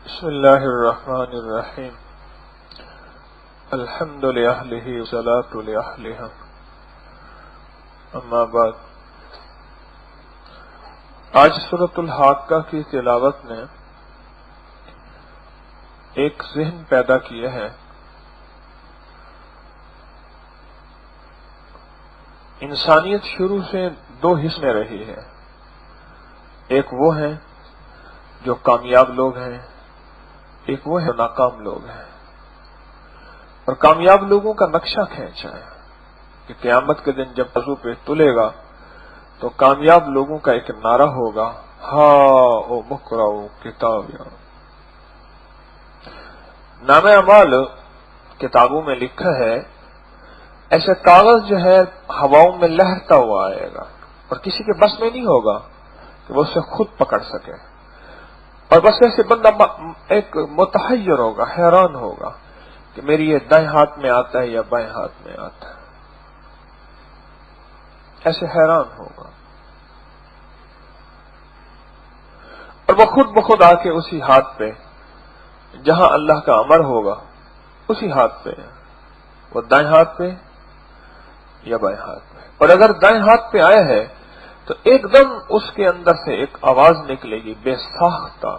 بسم اللہ الرحمن الرحیم الحمد للہ والصلاۃ لأہلہ اما بعد۔ آج سورۃ الحاقہ کی تلاوت نے ایک ذہن پیدا کیا ہے۔ انسانیت شروع سے دو حصے میں رہی ہے، ایک وہ ہیں جو کامیاب لوگ ہیں، ایک وہ ہے ناکام لوگ ہیں۔ اور کامیاب لوگوں کا نقشہ کھینچا ہے کہ قیامت کے دن جب بازو پہ تلے گا تو کامیاب لوگوں کا ایک نعرہ ہوگا، ہاں او مقرؤ کتابیا۔ نام اعمال کتابوں میں لکھا ہے، ایسے کاغذ جو ہے ہواؤں میں لہرتا ہوا آئے گا اور کسی کے بس میں نہیں ہوگا کہ وہ اسے خود پکڑ سکے، اور بس ایسے بندہ ایک متحیر ہوگا، حیران ہوگا کہ میری یہ دائیں ہاتھ میں آتا ہے یا بائیں ہاتھ میں آتا ہے، ایسے حیران ہوگا، اور وہ خود بخود آ کے اسی ہاتھ پہ جہاں اللہ کا امر ہوگا اسی ہاتھ پہ وہ دائیں ہاتھ پہ یا بائیں ہاتھ پہ۔ اور اگر دائیں ہاتھ پہ آیا ہے تو ایک دم اس کے اندر سے ایک آواز نکلے گی، بے ساختہ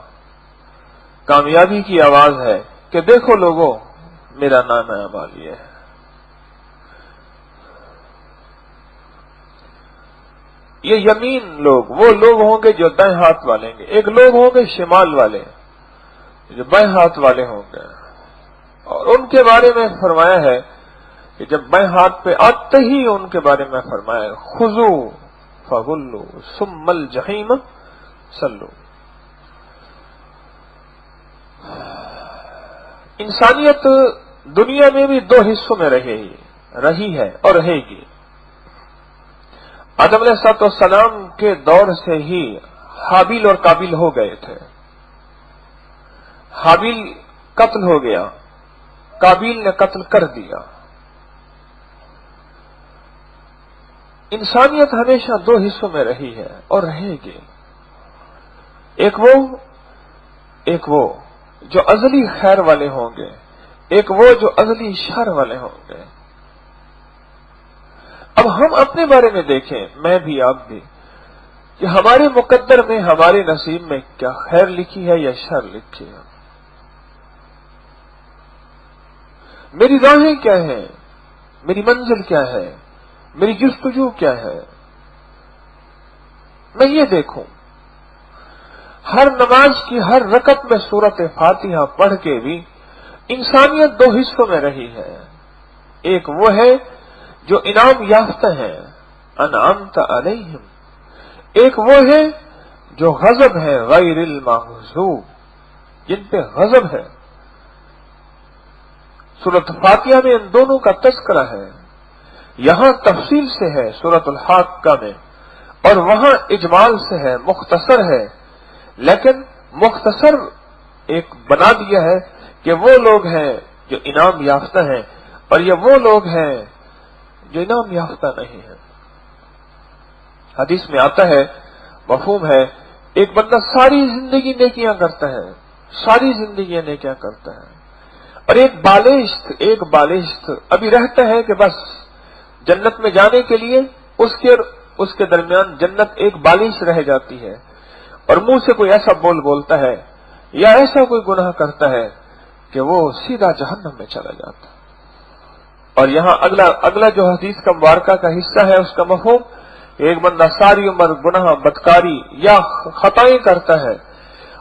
کامیابی کی آواز ہے کہ دیکھو لوگوں، میرا نام اعمال یہ ہے۔ یہ یمین لوگ وہ لوگ ہوں گے جو دائیں ہاتھ والے ہیں، ایک لوگ ہوں گے شمال والے جو بائیں ہاتھ والے ہوں گے، اور ان کے بارے میں فرمایا ہے کہ جب بائیں ہاتھ پہ آتے ہی ان کے بارے میں فرمایا خذوا فغلوا ثم الجحیم صلوا۔ انسانیت دنیا میں بھی دو حصوں میں رہی ہے اور رہے گی۔ آدم علیہ السلام کے دور سے ہی حابیل اور قابیل ہو گئے تھے۔ حابیل قتل ہو گیا، قابیل نے قتل کر دیا۔ انسانیت ہمیشہ دو حصوں میں رہی ہے اور رہے گی، ایک وہ جو ازلی خیر والے ہوں گے، ایک وہ جو ازلی شر والے ہوں گے۔ اب ہم اپنے بارے میں دیکھیں، میں بھی آپ بھی، کہ ہمارے مقدر میں ہمارے نصیب میں کیا خیر لکھی ہے یا شر لکھی ہے، میری راہیں کیا ہیں، میری منزل کیا ہے، میری جستجو کیا ہے، میں یہ دیکھوں۔ ہر نماز کی ہر رکعت میں سورۃ فاتحہ پڑھ کے بھی انسانیت دو حصوں میں رہی ہے، ایک وہ ہے جو انعام یافتہ ہیں انعمت علیہم، ایک وہ ہے جو غضب ہے غیر المغضوب، جن پہ غضب ہے۔ سورۃ فاتحہ میں ان دونوں کا تذکرہ ہے، یہاں تفصیل سے ہے سورۃ الحاقہ میں، اور وہاں اجمال سے ہے، مختصر ہے، لیکن مختصر ایک بنا دیا ہے کہ وہ لوگ ہیں جو انعام یافتہ ہیں اور یہ وہ لوگ ہیں جو انعام یافتہ نہیں ہیں۔ حدیث میں آتا ہے، مفہوم ہے، ایک بندہ ساری زندگی نیکیاں کرتا ہے، ساری زندگی نیکیاں کرتا ہے، اور ایک بالشت ابھی رہتا ہے کہ بس جنت میں جانے کے لیے اس کے درمیان جنت ایک بالش رہ جاتی ہے، اور منہ سے کوئی ایسا بولتا ہے یا ایسا کوئی گناہ کرتا ہے کہ وہ سیدھا جہنم میں چلا جاتا ہے۔ اور یہاں اگلا جو حدیث کا مبارکہ کا حصہ ہے، اس کا مفہوم کہ ایک بندہ ساری عمر گناہ، بدکاری یا خطائیں کرتا ہے،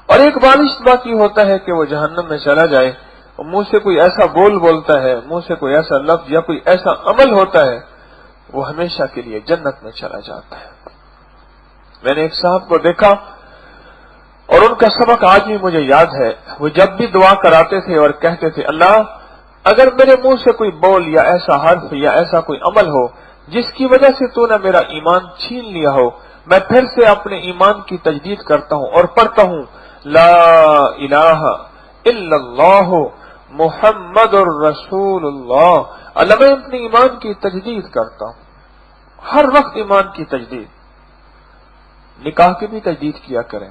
اور ایک بالش باقی ہوتا ہے کہ وہ جہنم میں چلا جائے، اور منہ سے کوئی ایسا بولتا ہے، منہ سے کوئی ایسا لفظ یا کوئی ایسا عمل ہوتا ہے، وہ ہمیشہ کے لیے جنت میں چلا جاتا ہے۔ میں نے ایک صاحب کو دیکھا اور ان کا سبق آج بھی مجھے یاد ہے، وہ جب بھی دعا کراتے تھے اور کہتے تھے، اللہ اگر میرے منہ سے کوئی بول یا ایسا حرف یا ایسا کوئی عمل ہو جس کی وجہ سے تو نے میرا ایمان چھین لیا ہو، میں پھر سے اپنے ایمان کی تجدید کرتا ہوں اور پڑھتا ہوں لا الہ الا اللہ محمد الرسول اللہ۔ اللہ میں اپنے ایمان کی تجدید کرتا ہوں، ہر وقت ایمان کی تجدید۔ نکاح کی بھی تجدید کیا کریں،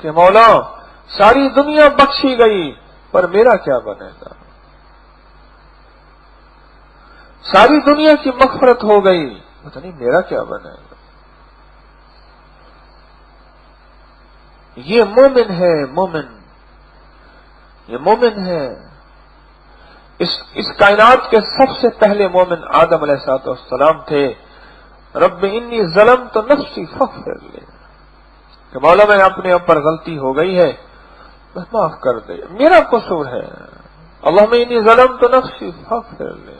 کہ مولا ساری دنیا بخشی گئی پر میرا کیا بنے گا، ساری دنیا کی مغفرت ہو گئی پتہ نہیں میرا کیا بنے گا۔ یہ مومن ہے، مومن، یہ مومن ہے۔ اس کائنات کے سب سے پہلے مومن آدم علیہ السلام تھے۔ رب انی ظلمت نفسی فاغفر لی، کہ مولا میں اپنے اوپر غلطی ہو گئی ہے بس معاف کر دے، میرا قصور ہے، اللہم انی ظلمت نفسی فاغفر لی،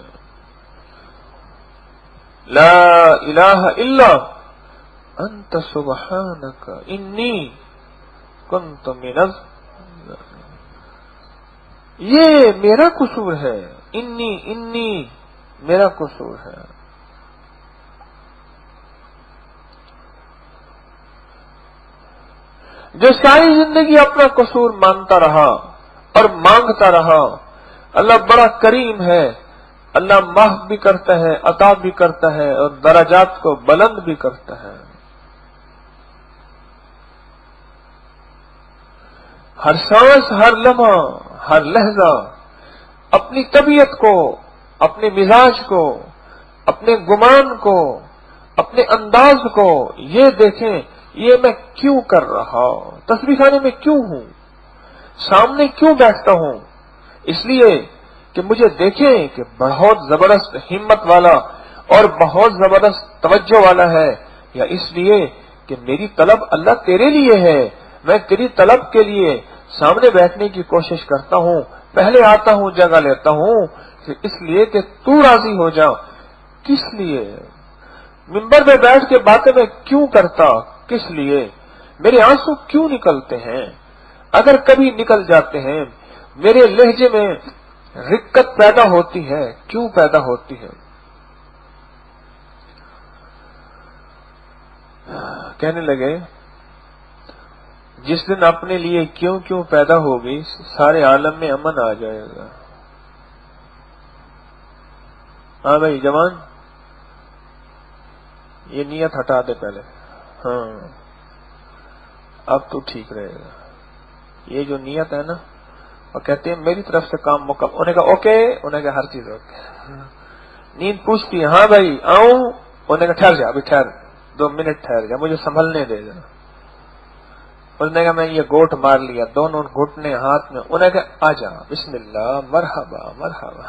لا الہ الا انت سبحانک انی کنت من الظالمین، یہ میرا قصور ہے، انی میرا قصور ہے۔ جو ساری زندگی اپنا قصور مانتا رہا اور مانگتا رہا، اللہ بڑا کریم ہے، اللہ معاف بھی کرتا ہے، عطا بھی کرتا ہے اور درجات کو بلند بھی کرتا ہے۔ ہر سانس، ہر لمحہ، ہر لہجہ اپنی طبیعت کو، اپنے مزاج کو، اپنے گمان کو، اپنے انداز کو یہ دیکھیں، یہ میں کیوں کر رہا ہوں، تسبیح خانے میں کیوں ہوں، سامنے کیوں بیٹھتا ہوں، اس لیے کہ مجھے دیکھیں کہ بہت زبردست ہمت والا اور بہت زبردست توجہ والا ہے، یا اس لیے کہ میری طلب اللہ تیرے لیے ہے، میں تیری طلب کے لیے سامنے بیٹھنے کی کوشش کرتا ہوں، پہلے آتا ہوں، جگہ لیتا ہوں کہ اس لیے کہ تو راضی ہو جا۔ کس لیے منبر میں بیٹھ کے باتیں میں کیوں کرتا، کس لیے میرے آنسو کیوں نکلتے ہیں، اگر کبھی نکل جاتے ہیں میرے لہجے میں رقت پیدا ہوتی ہے، کیوں پیدا ہوتی ہے؟ کہنے لگے جس دن اپنے لیے کیوں پیدا ہوگی سارے عالم میں امن آ جائے گا۔ ہاں بھائی جوان، یہ نیت ہٹا دے پہلے، ہاں اب تو ٹھیک رہے گا۔ یہ جو نیت ہے نا، اور کہتے ہیں میری طرف سے کام مکمل، انہوں نے کہا اوکے، انہوں نے کہا ہر چیز اوکے۔ نیند پوچھتی ہے ہاں بھائی آؤں، انہوں نے کہا ٹھہر جا، ابھی ٹھہر 2 منٹ ٹھہر جا، مجھے سنبھلنے دے جا۔ انہوں نے کہا میں یہ گوٹ مار لیا، دونوں گھٹنے ہاتھ میں، انہوں نے کہا آ جا، بسم اللہ، مرحبا مرحبا۔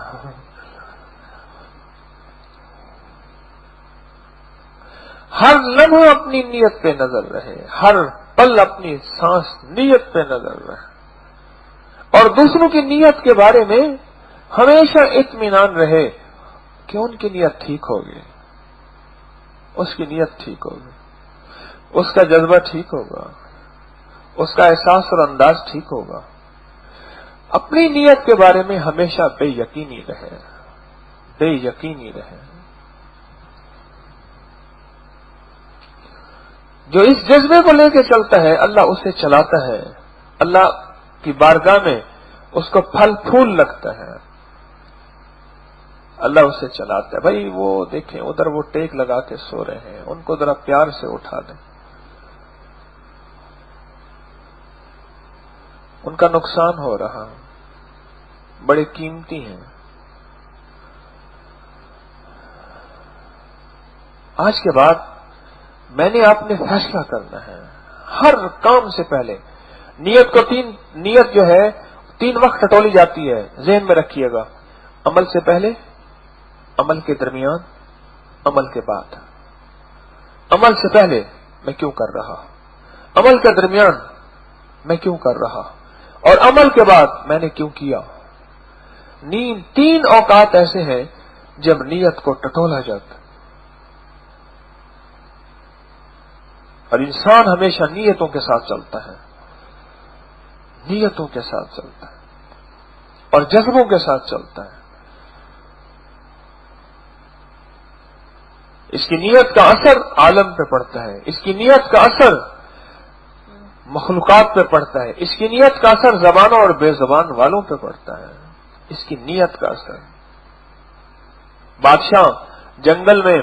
ہر لمحہ اپنی نیت پہ نظر رہے، ہر پل اپنی سانس نیت پہ نظر رہے، اور دوسروں کی نیت کے بارے میں ہمیشہ اطمینان رہے کہ ان کی نیت ٹھیک ہوگی، اس کی نیت ٹھیک ہوگی، اس کا جذبہ ٹھیک ہوگا، اس کا احساس اور انداز ٹھیک ہوگا۔ اپنی نیت کے بارے میں ہمیشہ بے یقینی رہے، بے یقینی رہے۔ جو اس جذبے کو لے کے چلتا ہے اللہ اسے چلاتا ہے، اللہ کی بارگاہ میں اس کو پھل پھول لگتا ہے، اللہ اسے چلاتا ہے۔ بھائی وہ دیکھیں ادھر وہ ٹیک لگا کے سو رہے ہیں، ان کو ذرا پیار سے اٹھا دیں، ان کا نقصان ہو رہا، بڑے قیمتی ہیں۔ آج کے بعد میں نے آپ نے فیصلہ کرنا ہے، ہر کام سے پہلے نیت کو نیت جو ہے 3 وقت ٹٹولی جاتی ہے، ذہن میں رکھیے گا، عمل سے پہلے، عمل کے درمیان، عمل کے بعد۔ عمل سے پہلے میں کیوں کر رہا، عمل کے درمیان میں کیوں کر رہا، اور عمل کے بعد میں نے کیوں کیا۔ 3 اوقات ایسے ہیں جب نیت کو ٹٹولا جاتا ہے، اور انسان ہمیشہ نیتوں کے ساتھ چلتا ہے، نیتوں کے ساتھ چلتا ہے اور جذبوں کے ساتھ چلتا ہے۔ اس کی نیت کا اثر عالم پہ پڑتا ہے، اس کی نیت کا اثر مخلوقات پہ پڑتا ہے، اس کی نیت کا اثر زبانوں اور بے زبان والوں پہ پڑتا ہے، اس کی نیت کا اثر۔ بادشاہ جنگل میں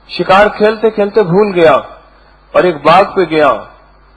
شکار کھیلتے کھیلتے بھول گیا اور ایک باغ پہ گیا،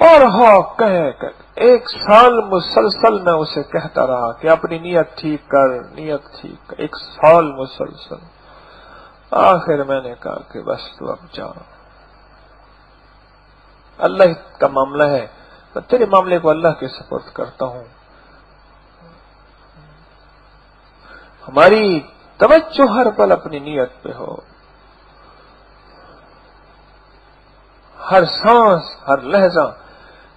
اور ہاں کہہ 1 سال مسلسل میں اسے کہتا رہا کہ اپنی نیت ٹھیک کر، نیت ٹھیک کر، 1 سال مسلسل۔ آخر میں نے کہا کہ بس تو اب جا، اللہ کا معاملہ ہے، میں تیرے معاملے کو اللہ کے سپرد کرتا ہوں۔ ہماری توجہ ہر پل اپنی نیت پہ ہو، ہر سانس، ہر لہجہ،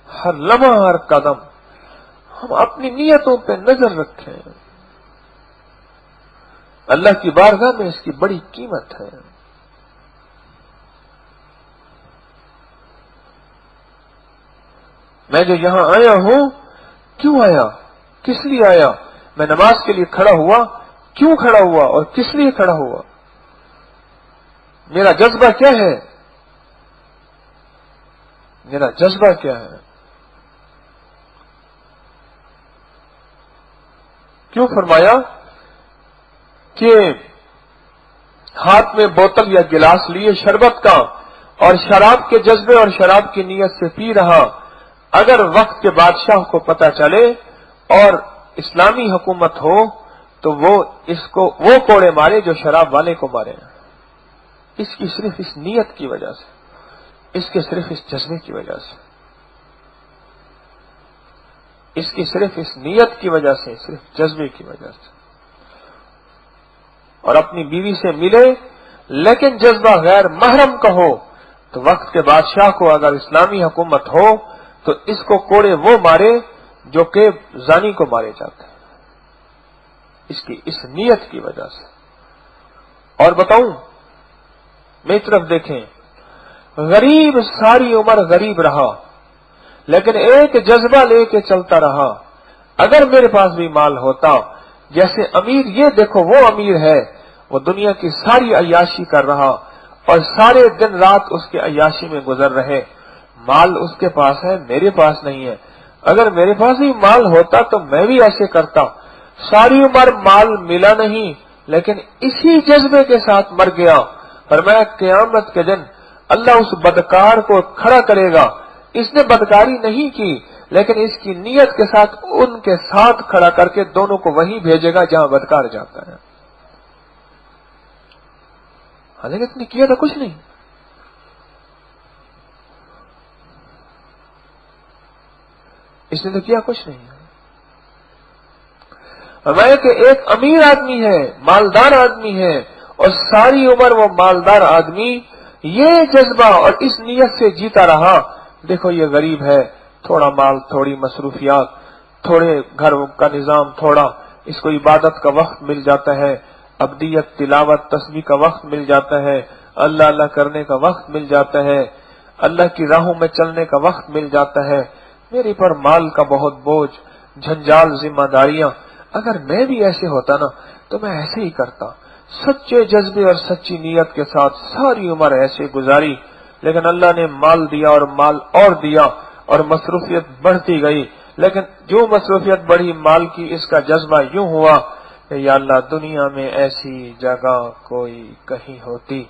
ہر لمحہ، ہر قدم ہم اپنی نیتوں پہ نظر رکھیں۔ اللہ کی بارگاہ میں اس کی بڑی قیمت ہے۔ میں جو یہاں آیا ہوں، کیوں آیا، کس لیے آیا، میں نماز کے لیے کھڑا ہوا، کیوں کھڑا ہوا اور کس لیے کھڑا ہوا، میرا جذبہ کیا ہے، میرا جذبہ کیا ہے۔ کیوں فرمایا کہ ہاتھ میں بوتل یا گلاس لیے شربت کا اور شراب کے جذبے اور شراب کی نیت سے پی رہا، اگر وقت کے بادشاہ کو پتہ چلے اور اسلامی حکومت ہو تو وہ کوڑے مارے جو شراب والے کو مارے، اس کی صرف اس نیت کی وجہ سے، اس کے صرف اس جذبے کی وجہ سے، اس کی صرف اس نیت کی وجہ سے، صرف جذبے کی وجہ سے۔ اور اپنی بیوی سے ملے لیکن جذبہ غیر محرم کا ہو تو وقت کے بادشاہ کو اگر اسلامی حکومت ہو تو اس کو کوڑے وہ مارے جو کہ زانی کو مارے جاتے ہیں، اس کی اس نیت کی وجہ سے۔ اور بتاؤں، میری طرف دیکھیں، غریب ساری عمر غریب رہا لیکن ایک جذبہ لے کے چلتا رہا۔ اگر میرے پاس بھی مال ہوتا، جیسے امیر، یہ دیکھو وہ امیر ہے، وہ دنیا کی ساری عیاشی کر رہا اور سارے دن رات اس کے عیاشی میں گزر رہے، مال اس کے پاس ہے، میرے پاس نہیں ہے۔ اگر میرے پاس بھی مال ہوتا تو میں بھی ایسے کرتا۔ ساری عمر مال ملا نہیں لیکن اسی جذبے کے ساتھ مر گیا، فرمایا قیامت کے دن اللہ اس بدکار کو کھڑا کرے گا، اس نے بدکاری نہیں کی لیکن اس کی نیت کے ساتھ ان کے ساتھ کھڑا کر کے دونوں کو وہیں بھیجے گا جہاں بدکار جاتا ہے۔ حالانکہ اس نے کیا تھا کچھ نہیں، اس نے تو کیا کچھ نہیں۔ ہمارے کہ ایک امیر آدمی ہے، مالدار آدمی ہے، اور ساری عمر وہ مالدار آدمی یہ جذبہ اور اس نیت سے جیتا رہا، دیکھو یہ غریب ہے، تھوڑا مال، تھوڑی مصروفیات، تھوڑے گھر کا نظام، تھوڑا اس کو عبادت کا وقت مل جاتا ہے، ابدیت، تلاوت، تسبیح کا وقت مل جاتا ہے، اللہ اللہ کرنے کا وقت مل جاتا ہے، اللہ کی راہوں میں چلنے کا وقت مل جاتا ہے، میرے پر مال کا بہت بوجھ، جھنجال، ذمہ داریاں۔ اگر میں بھی ایسے ہوتا نا تو میں ایسے ہی کرتا، سچے جذبے اور سچی نیت کے ساتھ ساری عمر ایسے گزاری، لیکن اللہ نے مال دیا اور مال اور دیا اور مصروفیت بڑھتی گئی، لیکن جو مصروفیت بڑھی مال کی، اس کا جذبہ یوں ہوا کہ یا اللہ دنیا میں ایسی جگہ کوئی کہیں ہوتی،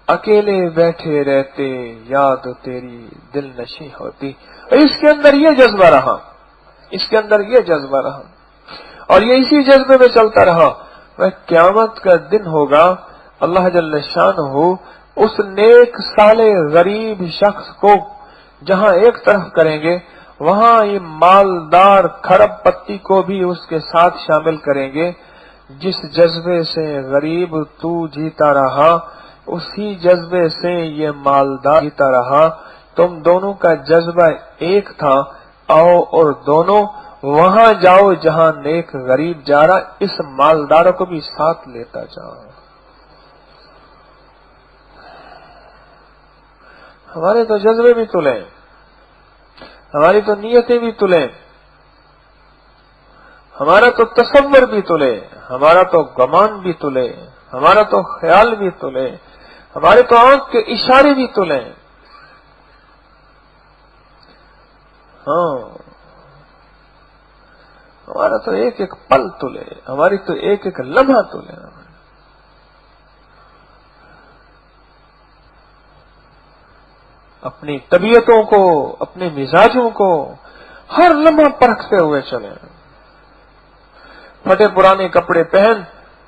اکیلے بیٹھے رہتے یاد تیری دل نشیں ہوتی۔ اور اس کے اندر یہ جذبہ رہا، اس کے اندر یہ جذبہ رہا اور یہ اسی جذبے میں چلتا رہا۔ وہ قیامت کا دن ہوگا، اللہ جل شانہ اس نیک صالح غریب شخص کو جہاں ایک طرف کریں گے، وہاں یہ مالدار کھرب پتی کو بھی اس کے ساتھ شامل کریں گے۔ جس جذبے سے غریب تو جیتا رہا، اسی جذبے سے یہ مالدار جیتا رہا، تم دونوں کا جذبہ ایک تھا، آؤ اور دونوں وہاں جاؤ جہاں نیک غریب جا رہا، اس مالداروں کو بھی ساتھ لیتا جاؤ۔ ہمارے تو جذبے بھی تلیں، ہماری تو نیتیں بھی تلیں، ہمارا تو تصور بھی تلے، ہمارا تو گمان بھی تلے، ہمارا تو خیال بھی تلے، ہمارے تو آنکھ کے اشارے بھی تلیں۔ ہاں، ہمارا تو ایک ایک پل تلے، ہماری تو ایک ایک لمحہ تلے۔ اپنی طبیعتوں کو، اپنے مزاجوں کو ہر لمحہ پرکھتے ہوئے چلیں. پھٹے پرانے کپڑے پہن،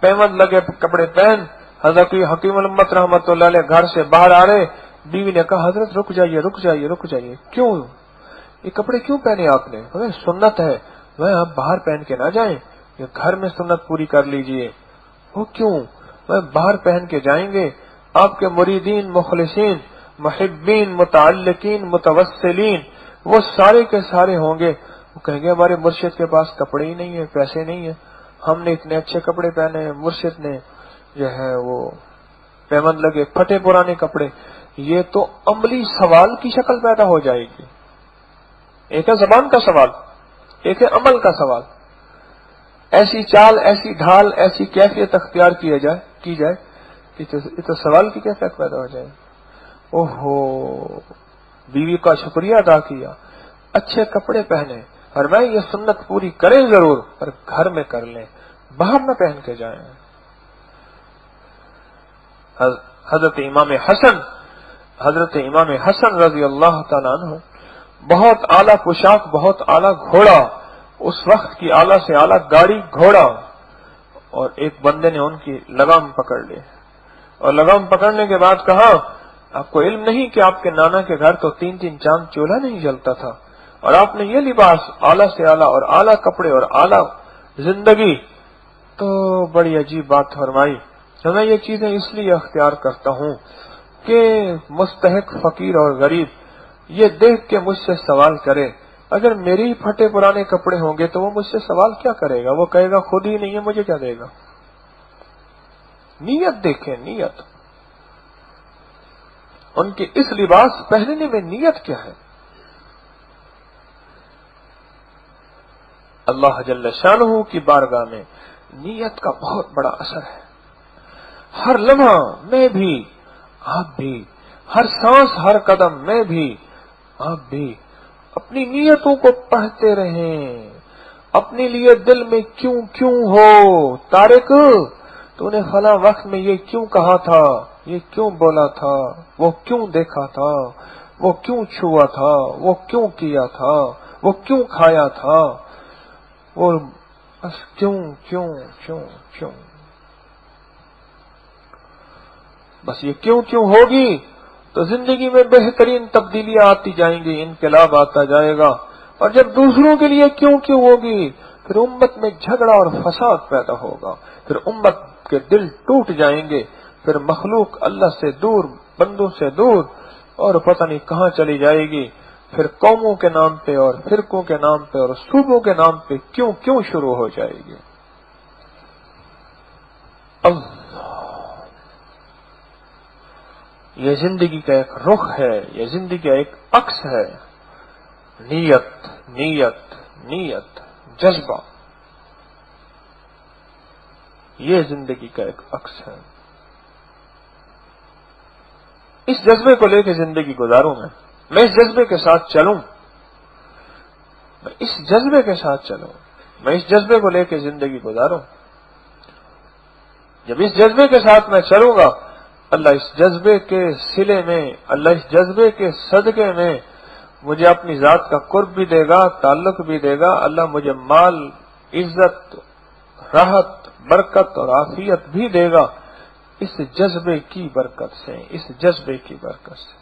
پیمند لگے کپڑے پہن. حضرت حکیم الامت رحمت اللہ علیہ گھر سے باہر آ رہے، بیوی نے کہا حضرت رک جائیے رک جائیے رک جائیے. کیوں؟ یہ کپڑے کیوں پہنے آپ نے؟ سنت ہے، وہ آپ باہر پہن کے نہ جائیں، یہ گھر میں سنت پوری کر لیجئے. وہ کیوں؟ وہ باہر پہن کے جائیں گے، آپ کے مریدین، مخلصین، محبین، متعلقین، متوسلین وہ سارے کے سارے ہوں گے. وہ کہیں گے ہمارے مرشد کے پاس کپڑے ہی نہیں ہیں، پیسے نہیں ہیں، ہم نے اتنے اچھے کپڑے پہنے ہیں، مرشد نے جو ہے وہ پیمند لگے پھٹے پرانے کپڑے. یہ تو عملی سوال کی شکل پیدا ہو جائے گی. ایک ہے زبان کا سوال، ایک ہے عمل کا سوال. ایسی چال، ایسی ڈھال، ایسی کیفیت اختیار کی جائے کہ یہ تو سوال کی کیفیت پیدا ہو جائے. اوہو، بیوی کا شکریہ ادا کیا، اچھے کپڑے پہنے، اور میں یہ سنت پوری کریں ضرور پر گھر میں کر لیں، باہر نہ پہن کے جائیں. حضرت امام حسن رضی اللہ تعالیٰ عنہ بہت اعلیٰ پوشاک، بہت اعلیٰ گھوڑا، اس وقت کی اعلیٰ سے اعلیٰ گاڑی گھوڑا، اور ایک بندے نے ان کی لگام پکڑ لی، اور لگام پکڑنے کے بعد کہا آپ کو علم نہیں کہ آپ کے نانا کے گھر تو 3 چاند چولہا نہیں جلتا تھا، اور آپ نے یہ لباس اعلیٰ سے اعلیٰ اور اعلیٰ کپڑے اور اعلیٰ زندگی. تو بڑی عجیب بات فرمائی کہ میں یہ چیزیں اس لیے اختیار کرتا ہوں کہ مستحق فقیر اور غریب یہ دیکھ کے مجھ سے سوال کرے. اگر میرے ہی پھٹے پرانے کپڑے ہوں گے تو وہ مجھ سے سوال کیا کرے گا؟ وہ کہے گا خود ہی نہیں ہے، مجھے کیا دے گا؟ نیت دیکھیں، نیت ان کے اس لباس پہننے میں نیت کیا ہے. اللہ جل شانہ کی بارگاہ میں نیت کا بہت بڑا اثر ہے. ہر لمحہ میں بھی، آپ بھی، ہر سانس، ہر قدم میں بھی، آپ بھی اپنی نیتوں کو پڑھتے رہیں. اپنے لیے دل میں کیوں کیوں ہو طارق، تو نے فلاں وقت میں یہ کیوں کہا تھا، یہ کیوں بولا تھا، وہ کیوں دیکھا تھا، وہ کیوں چھوا تھا، وہ کیوں کیا تھا، وہ کیوں کھایا تھا، اور بس کیوں کیوں کیوں کیوں. بس یہ کیوں کیوں ہوگی تو زندگی میں بہترین تبدیلیاں آتی جائیں گی، انقلاب آتا جائے گا. اور جب دوسروں کے لیے کیوں کیوں ہوگی پھر امت میں جھگڑا اور فساد پیدا ہوگا، پھر امت کے دل ٹوٹ جائیں گے، پھر مخلوق اللہ سے دور، بندوں سے دور، اور پتہ نہیں کہاں چلی جائے گی. پھر قوموں کے نام پہ اور فرقوں کے نام پہ اور صوبوں کے نام پہ کیوں کیوں شروع ہو جائے گی. یہ زندگی کا ایک رخ ہے، یہ زندگی کا ایک عکس ہے. نیت نیت نیت، جذبہ، یہ زندگی کا ایک عکس ہے. اس جذبے کو لے کے زندگی گزاروں میں اس جذبے کے ساتھ چلوں، میں اس جذبے کے ساتھ چلوں، میں اس جذبے کو لے کے زندگی گزاروں. جب اس جذبے کے ساتھ میں چلوں گا، اللہ اس جذبے کے صلے میں، اللہ اس جذبے کے صدقے میں مجھے اپنی ذات کا قرب بھی دے گا، تعلق بھی دے گا. اللہ مجھے مال، عزت، راحت، برکت اور عافیت بھی دے گا، اس جذبے کی برکت سے، اس جذبے کی برکت سے.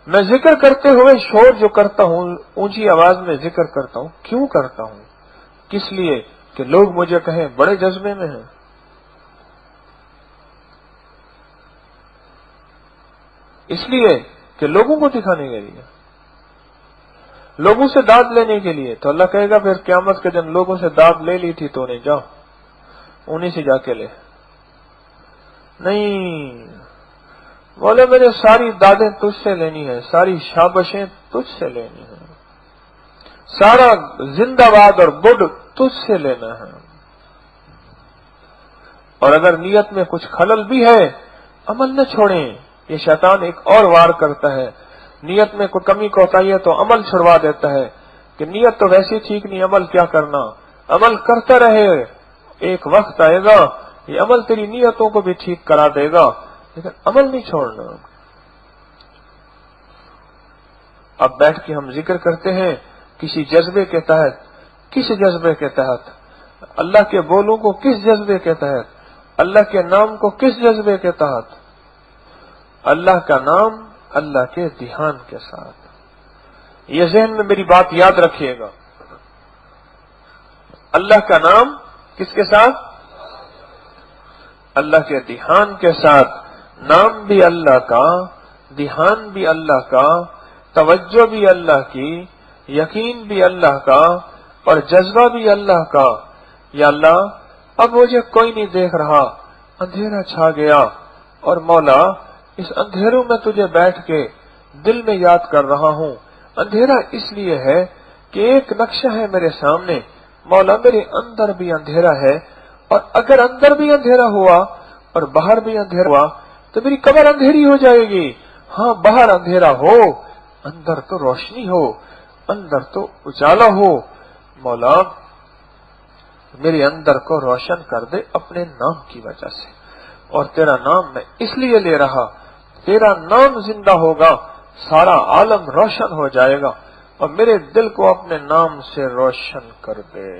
میں ذکر کرتے ہوئے شور جو کرتا ہوں، اونچی آواز میں ذکر کرتا ہوں، کیوں کرتا ہوں؟ کس لیے؟ کہ لوگ مجھے کہیں بڑے جذبے میں ہیں. اس لیے کہ لوگوں کو دکھانے کے لیے، لوگوں سے داد لینے کے لیے. تو اللہ کہے گا پھر قیامت کے دن لوگوں سے داد لے لی تھی تو انہیں جاؤ، انہیں سے جا کے لے. نہیں، بولے مجھے ساری دادیں تجھ سے لینی ہے، ساری شابشیں تجھ سے لینی ہے، سارا زندہ باد اور گڈ تجھ سے لینا ہے. اور اگر نیت میں کچھ خلل بھی ہے، عمل نہ چھوڑیں. یہ شیطان ایک اور وار کرتا ہے، نیت میں کوئی کمی کوتاہی ہے تو عمل چھڑوا دیتا ہے کہ نیت تو ویسے ٹھیک نہیں، عمل کیا کرنا. عمل کرتا رہے، ایک وقت آئے گا یہ عمل تیری نیتوں کو بھی ٹھیک کرا دے گا، لیکن عمل نہیں چھوڑنا۔ اب بیٹھ کے ہم ذکر کرتے ہیں کسی جذبے کے تحت، کس جذبے کے تحت؟ اللہ کے بولوں کو کس جذبے کے تحت؟ اللہ کے نام کو کس جذبے کے تحت؟ اللہ کا نام اللہ کے دھیان کے ساتھ۔ یہ ذہن میں میری بات یاد رکھیے گا، اللہ کا نام کس کے ساتھ؟ اللہ کے دھیان کے ساتھ۔ نام بھی اللہ کا، دھیان بھی اللہ کا، توجہ بھی اللہ کی، یقین بھی اللہ کا، اور جذبہ بھی اللہ کا۔ یا اللہ اب مجھے کوئی نہیں دیکھ رہا، اندھیرا چھا گیا، اور مولا اس اندھیروں میں تجھے بیٹھ کے دل میں یاد کر رہا ہوں۔ اندھیرا اس لیے ہے کہ ایک نقشہ ہے میرے سامنے، مولا میرے اندر بھی اندھیرا ہے، اور اگر اندر بھی اندھیرا ہوا اور باہر بھی اندھیرا ہوا تو میری قبر اندھیری ہو جائے گی۔ ہاں باہر اندھیرا ہو، اندر تو روشنی ہو، اندر تو اجالا ہو۔ مولا میرے اندر کو روشن کر دے اپنے نام کی وجہ سے، اور تیرا نام میں اس لیے لے رہا، تیرا نام زندہ ہوگا سارا عالم روشن ہو جائے گا، اور میرے دل کو اپنے نام سے روشن کر دے۔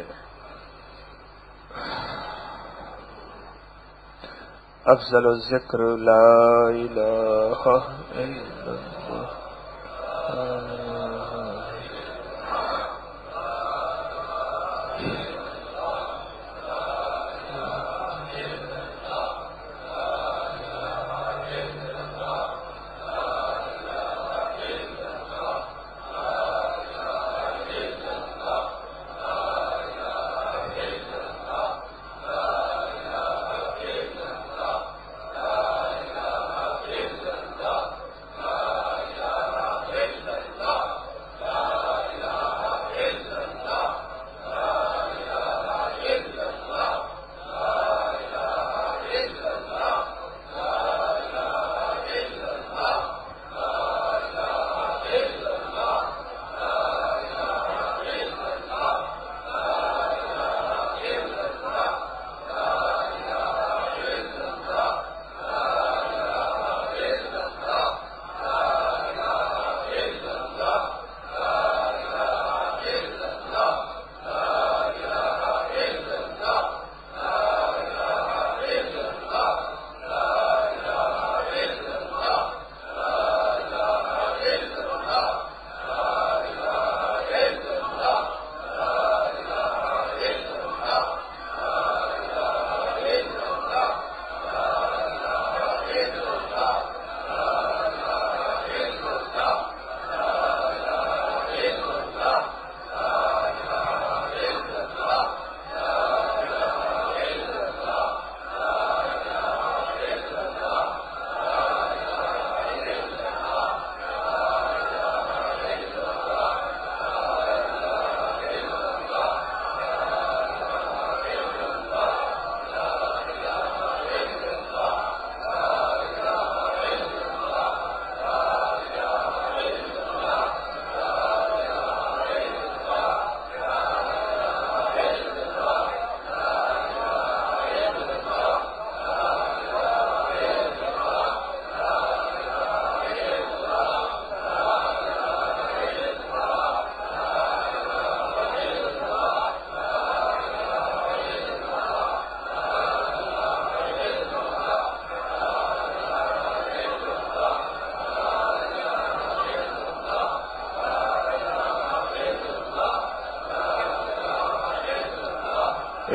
افضل الذکر لا الہ الا اللہ۔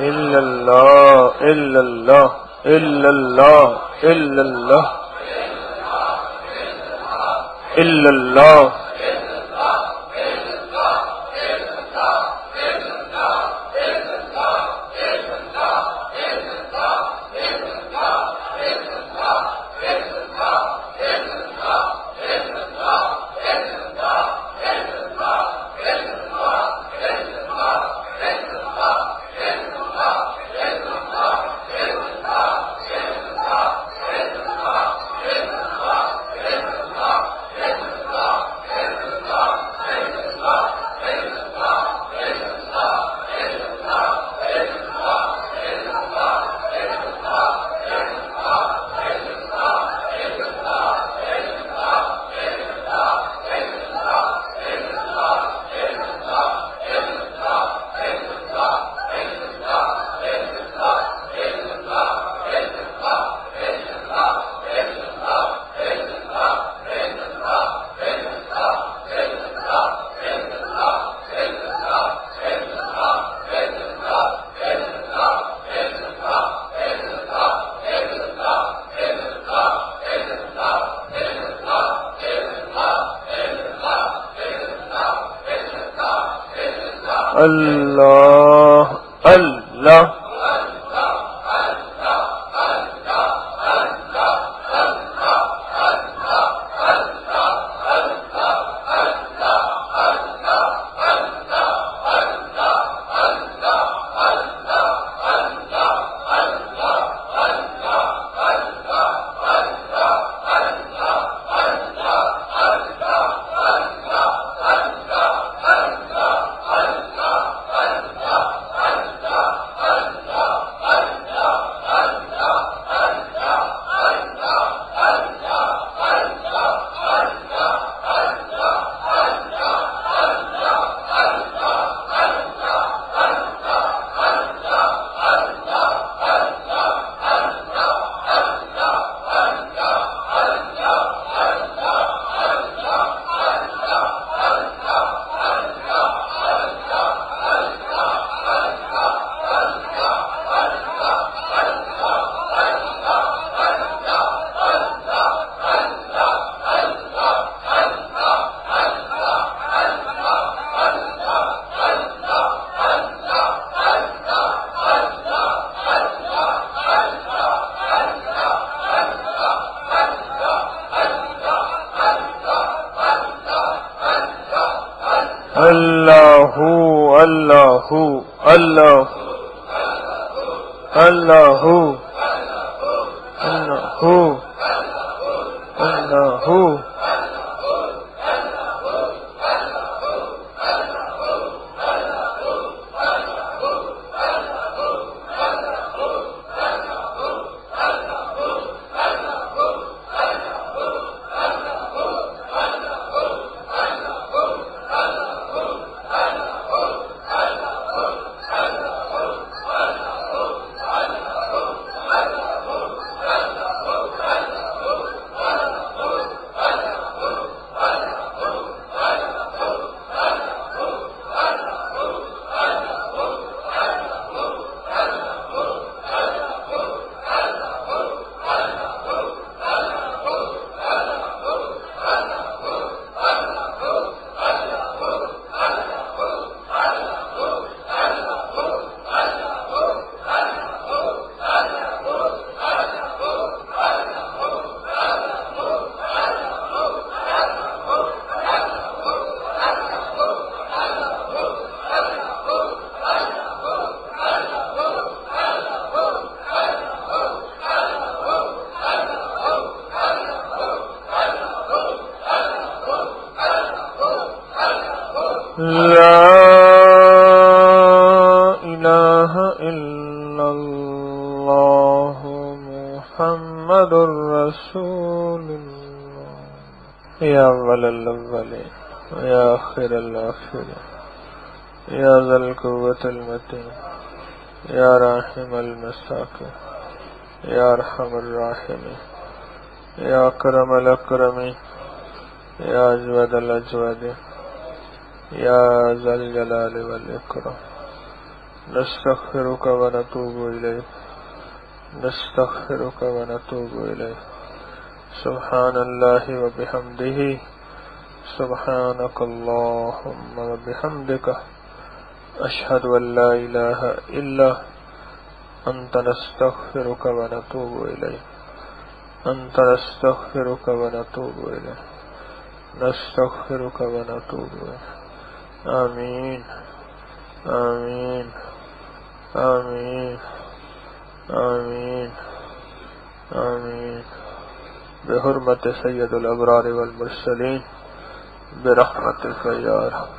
الا اللہ الا اللہ الا اللہ الا اللہ الا اللہ اللہ اللہ اللہ اللہ اللہ اللہ اللہ اللہ لا الہ الا اللہ محمد رسول اللہ یا اول الاولین یا آخر الاخرین یا ذا القوة المتین یا راحم المساکین یا ارحم الراحمین یا اکرم الاکرمین یا اجود الاجودین یا ذا الجلال والاکرام نستغفرک ونتوب الیک نستغفرک ونتوب الیک سبحان اللہ وبحمدہ سبحانک اللہم وبحمدک اشہد ان لا الہ الا انت نستغفرک ونتوب الیک انت نستغفرک ونتوب الیک نستغفرک ونتوب الیک آمین آمین آمین آمین آمین بحرمت سید الابرار والمرسلین برحمتک یا ارحم